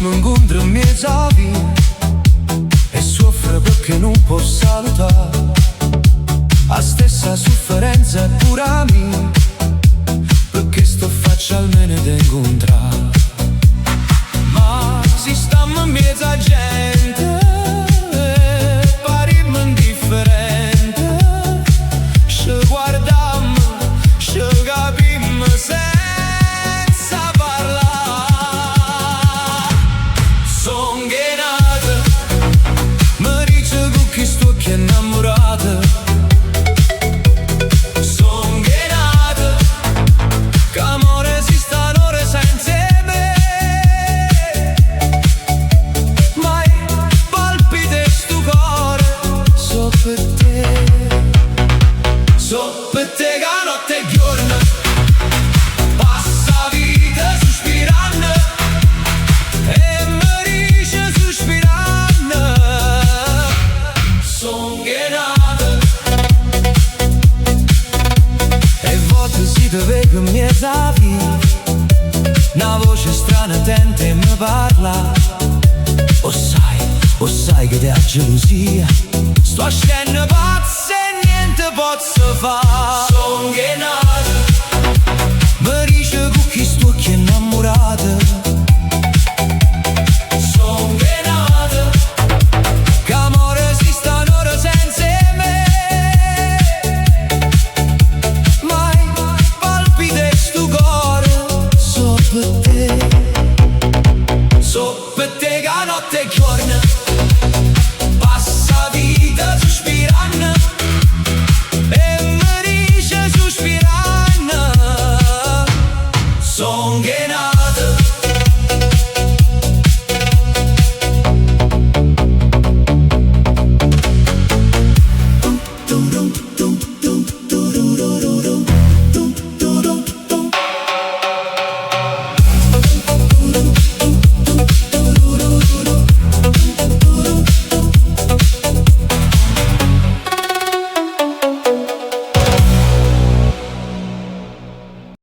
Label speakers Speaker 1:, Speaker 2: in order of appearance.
Speaker 1: mi incontra in mezzo a via e soffre perché non può salutare. La stessa sofferenza è pure a mia, perché sto faccia almeno da incontrare. Ma si stiamo in mezzo a gente, parimmo indifferente, ci guardammo, ci capimmo senza parlare. Son ghenata, mi dice con chi sto che innamorata. Son ghenata, che amore esiste un'ora senza me. Ma i palpiti di sto cuore so per te. So per te che notte e giorno passa vita sospirando e mi dice sospirando. Son ghenata e volte si te vedo in mezzo a via, una voce strana tenta e mi parla. O sai che da gelosia sto scendendo pazzo e niente posso fare. Son ghenata, mi dice con chi sto che innamorata.